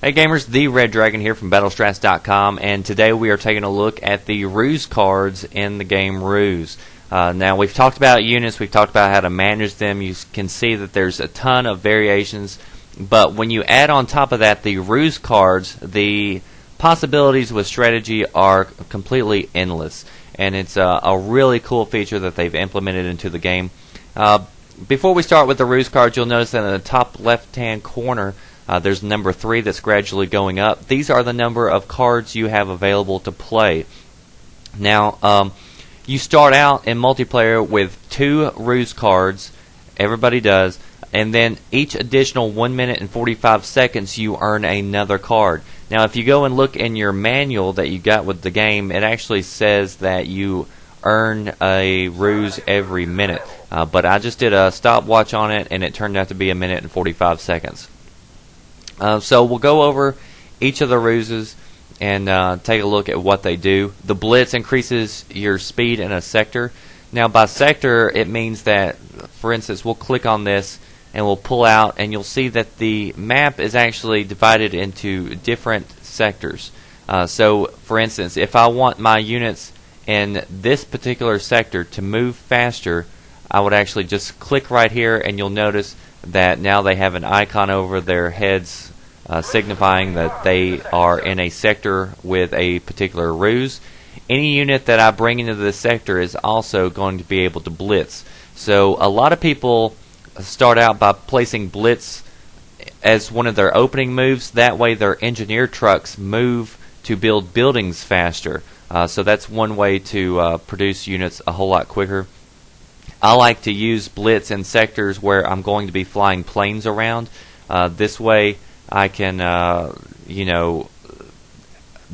Hey gamers, the Red Dragon here from Battlestrats.com, and today we are taking a look at the RUSE cards in the game RUSE. Now we've talked about units, we've talked about how to manage them. You can see that there's a ton of variations, but when you add on top of that the RUSE cards, the possibilities with strategy are completely endless, and it's a really cool feature that they've implemented into the game. Before we start with the RUSE cards, you'll notice that in the top left hand corner there's number 3 that's gradually going up. These are the number of cards you have available to play. Now, you start out in multiplayer with 2 RUSE cards. Everybody does. And then each additional 1 minute and 45 seconds you earn another card. Now, if you go and look in your manual that you got with the game, it actually says that you earn a RUSE every minute. But I just did a stopwatch on it, and it turned out to be 1 minute and 45 seconds. So we'll go over each of the RUSEs and take a look at what they do. The Blitz increases your speed in a sector. Now by sector it means that, for instance, we'll click on this and we'll pull out, and you'll see that the map is actually divided into different sectors. So for instance, if I want my units in this particular sector to move faster, I would actually just click right here, and you'll notice that now they have an icon over their heads signifying that they are in a sector with a particular RUSE. Any unit that I bring into this sector is also going to be able to blitz. So a lot of people start out by placing blitz as one of their opening moves. That way their engineer trucks move to build buildings faster. So that's one way to produce units a whole lot quicker. I like to use blitz in sectors where I'm going to be flying planes around. This way I can,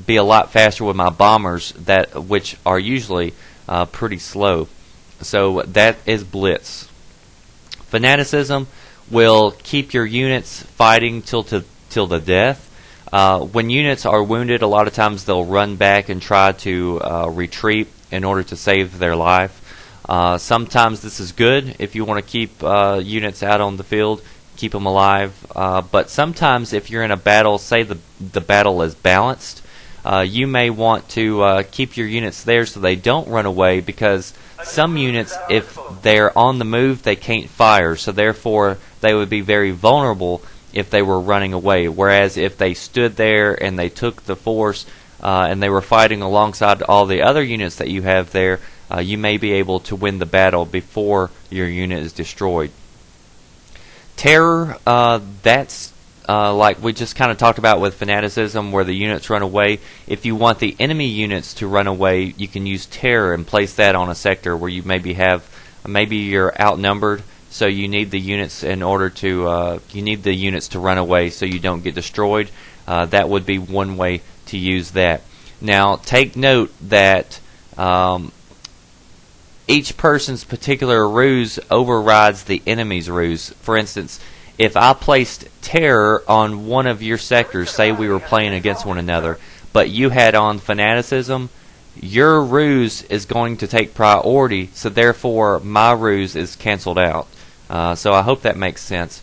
be a lot faster with my bombers, which are usually pretty slow. So that is blitz. Fanaticism will keep your units fighting till the death. When units are wounded, a lot of times they'll run back and try to retreat in order to save their life. Sometimes this is good if you want to keep units out on the field, keep them alive. But sometimes if you're in a battle, say the battle is balanced, you may want to keep your units there so they don't run away, because some units, if they're on the move, they can't fire, so therefore they would be very vulnerable if they were running away. Whereas if they stood there and they took the force and they were fighting alongside all the other units that you have there, you may be able to win the battle before your unit is destroyed. Terror, that's like we just kind of talked about with fanaticism, where the units run away. If you want the enemy units to run away, you can use terror and place that on a sector where you maybe you're outnumbered, so you need the units in order to run away so you don't get destroyed. That would be one way to use that. Now take note that each person's particular RUSE overrides the enemy's RUSE. For instance, if I placed terror on one of your sectors, say we were playing against one another, but you had on fanaticism, your RUSE is going to take priority, so therefore my RUSE is canceled out. So I hope that makes sense.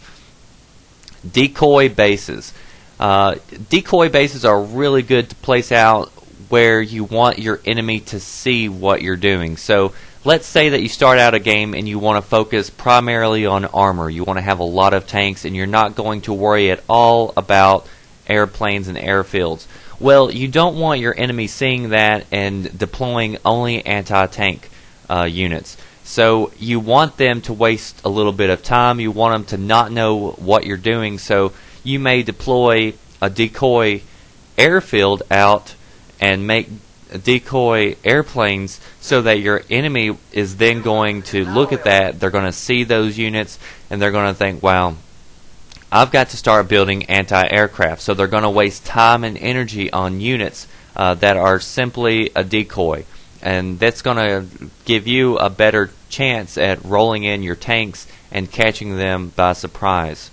Decoy bases. Decoy bases are really good to place out where you want your enemy to see what you're doing. So let's say that you start out a game and you want to focus primarily on armor. You want to have a lot of tanks, and you're not going to worry at all about airplanes and airfields. Well, you don't want your enemy seeing that and deploying only anti-tank units. So you want them to waste a little bit of time. You want them to not know what you're doing. So you may deploy a decoy airfield out and make decoy airplanes so that your enemy is then going to look at that. They're going to see those units and they're going to think, wow, I've got to start building anti-aircraft. So they're going to waste time and energy on units that are simply a decoy, and that's going to give you a better chance at rolling in your tanks and catching them by surprise.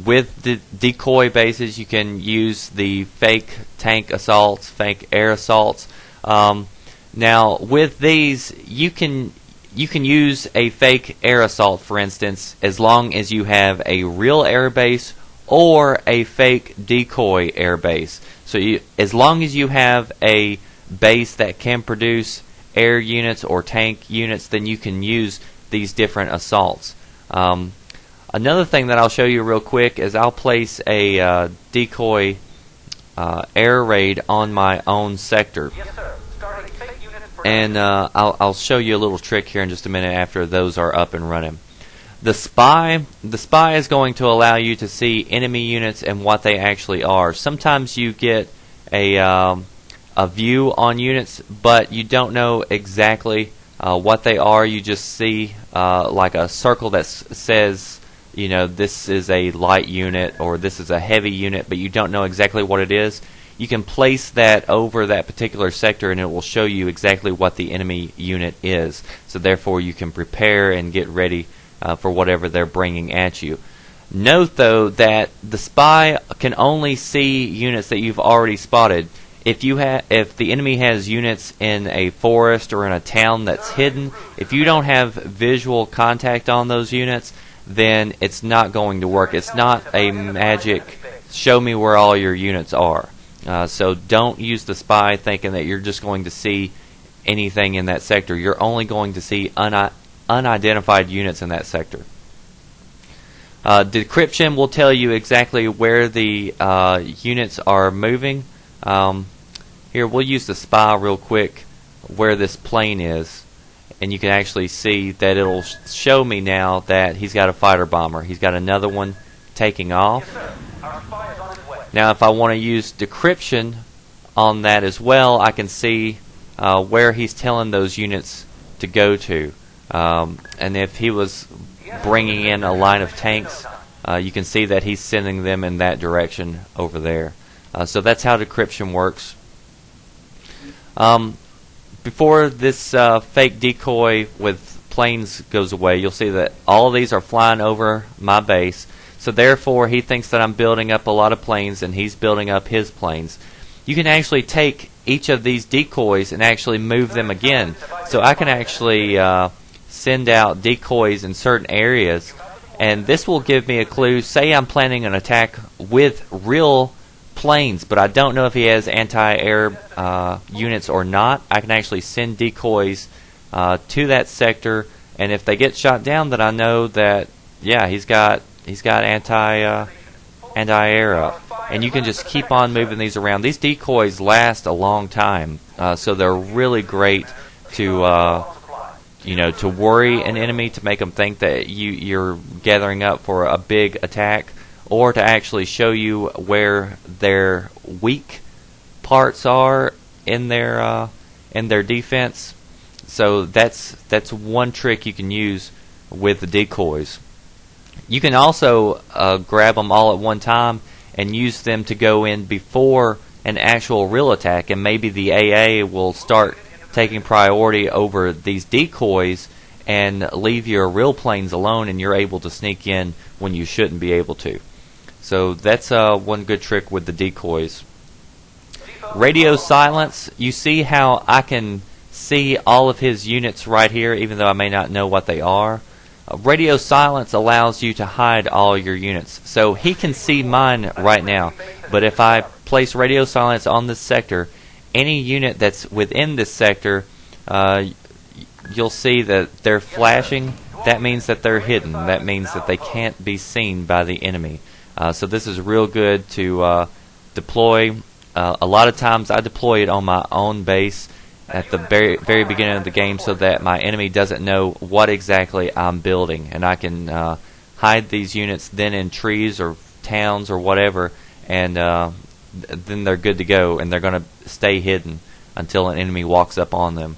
With the decoy bases, you can use the fake tank assaults, fake air assaults. Now, with these, you can use a fake air assault, for instance, as long as you have a real air base or a fake decoy air base. So as long as you have a base that can produce air units or tank units, then you can use these different assaults. Another thing that I'll show you real quick is I'll place a decoy air raid on my own sector. And I'll show you a little trick here in just a minute after those are up and running. The spy is going to allow you to see enemy units and what they actually are. Sometimes you get a view on units, but you don't know exactly what they are. You just see like a circle that says, you know, this is a light unit or this is a heavy unit, but you don't know exactly what it is. You can place that over that particular sector and it will show you exactly what the enemy unit is. So therefore you can prepare and get ready for whatever they're bringing at you. Note though that the spy can only see units that you've already spotted. If the enemy has units in a forest or in a town that's hidden, if you don't have visual contact on those units, then it's not going to work. It's not a magic show me where all your units are. So don't use the spy thinking that you're just going to see anything in that sector. You're only going to see unidentified units in that sector. Decryption will tell you exactly where the units are moving. Here we'll use the spy real quick where this plane is, and you can actually see that it'll show me now that he's got a fighter bomber. He's got another one taking off. Now if I want to use decryption on that as well, I can see where he's telling those units to go to. And if he was bringing in a line of tanks, you can see that he's sending them in that direction over there. So that's how decryption works. Before this fake decoy with planes goes away, you'll see that all of these are flying over my base. So therefore he thinks that I'm building up a lot of planes and he's building up his planes. You can actually take each of these decoys and actually move them again. So I can actually send out decoys in certain areas, and this will give me a clue. Say I'm planning an attack with real planes, but I don't know if he has anti-air units or not. I can actually send decoys to that sector, and if they get shot down, then I know that yeah, he's got anti-air up. And you can just keep on moving these around. These decoys last a long time, so they're really great to to worry an enemy, to make them think that you're gathering up for a big attack, or to actually show you where their weak parts are in their defense. So that's one trick you can use with the decoys. You can also grab them all at one time and use them to go in before an actual real attack, and maybe the AA will start taking priority over these decoys and leave your real planes alone, and you're able to sneak in when you shouldn't be able to. So that's one good trick with the decoys. Radio silence, you see how I can see all of his units right here even though I may not know what they are. Radio silence allows you to hide all your units. So he can see mine right now, but if I place radio silence on this sector, any unit that's within this sector, you'll see that they're flashing. That means that they're hidden. That means that they can't be seen by the enemy. So this is real good to deploy. A lot of times I deploy it on my own base at the very beginning of the game so that my enemy doesn't know what exactly I'm building, and I can hide these units then in trees or towns or whatever, and then they're good to go, and they're going to stay hidden until an enemy walks up on them.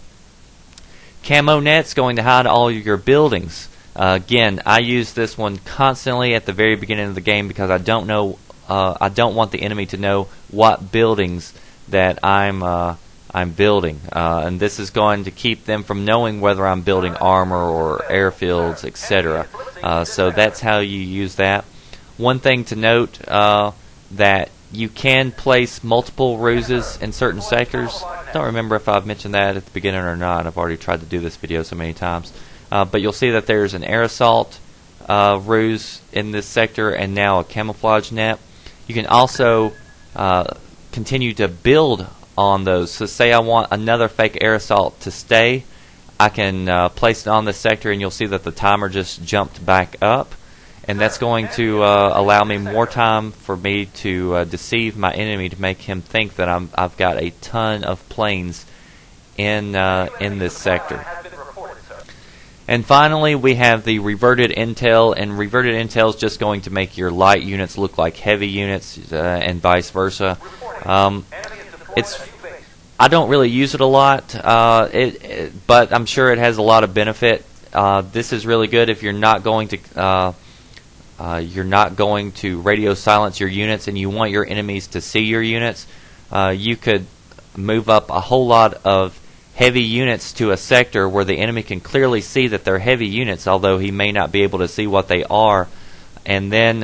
Camo Nets going to hide all your buildings. Again, I use this one constantly at the very beginning of the game because I don't want the enemy to know what buildings that I'm building, and this is going to keep them from knowing whether I'm building armor or airfields, etc. So that's how you use that. One thing to note, that you can place multiple ruses in certain sectors. Don't remember if I've mentioned that at the beginning or not. I've already tried to do this video so many times. But you'll see that there's an air assault ruse in this sector and now a camouflage net. You can also continue to build on those. So say I want another fake air assault to stay, I can place it on this sector and you'll see that the timer just jumped back up, and that's going to allow me more time for me to deceive my enemy to make him think that I've got a ton of planes in this sector. And finally, we have the Reverted Intel, and Reverted Intel is just going to make your light units look like heavy units, and vice versa. I don't really use it a lot, but I'm sure it has a lot of benefit. This is really good if you're not going to radio silence your units and you want your enemies to see your units. You could move up a whole lot of heavy units to a sector where the enemy can clearly see that they're heavy units, although he may not be able to see what they are. And then,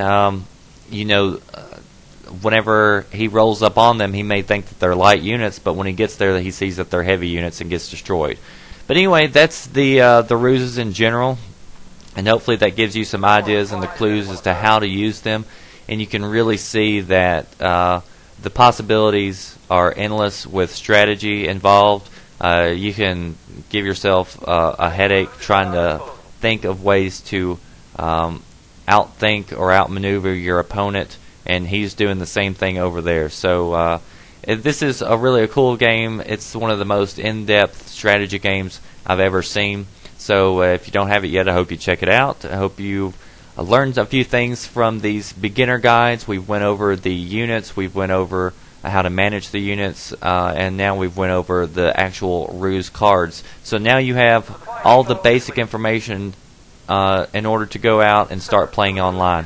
whenever he rolls up on them, he may think that they're light units, but when he gets there, he sees that they're heavy units and gets destroyed. But anyway, that's the ruses in general, and hopefully that gives you some ideas and the clues as to how to use them, and you can really see that the possibilities are endless with strategy involved. You can give yourself a headache trying to think of ways to outthink or outmaneuver your opponent, and he's doing the same thing over there. So this is really a cool game. It's one of the most in-depth strategy games I've ever seen. So if you don't have it yet, I hope you check it out. I hope you learned a few things from these beginner guides. We've went over the units, we've went over how to manage the units, and now we've went over the actual RUSE cards. So now you have all the basic information in order to go out and start playing online.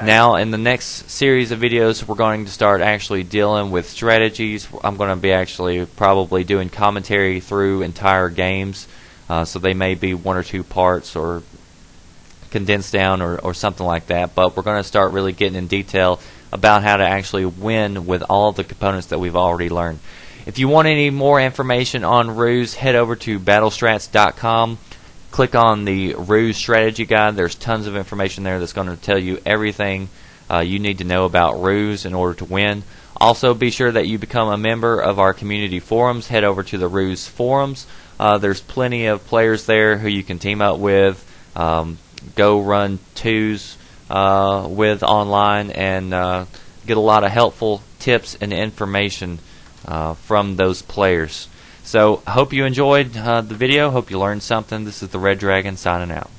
Now in the next series of videos, we're going to start actually dealing with strategies. I'm going to be actually probably doing commentary through entire games, so they may be 1 or 2 parts or condensed down or something like that, but we're going to start really getting in detail about how to actually win with all the components that we've already learned. If you want any more information on RUSE, head over to battlestrats.com. Click on the RUSE strategy guide. There's tons of information there that's going to tell you everything you need to know about RUSE in order to win. Also, be sure that you become a member of our community forums. Head over to the RUSE forums. There's plenty of players there who you can team up with, go run twos with online, and get a lot of helpful tips and information from those players. So I hope you enjoyed the video. Hope you learned something. This is the Red Dragon signing out.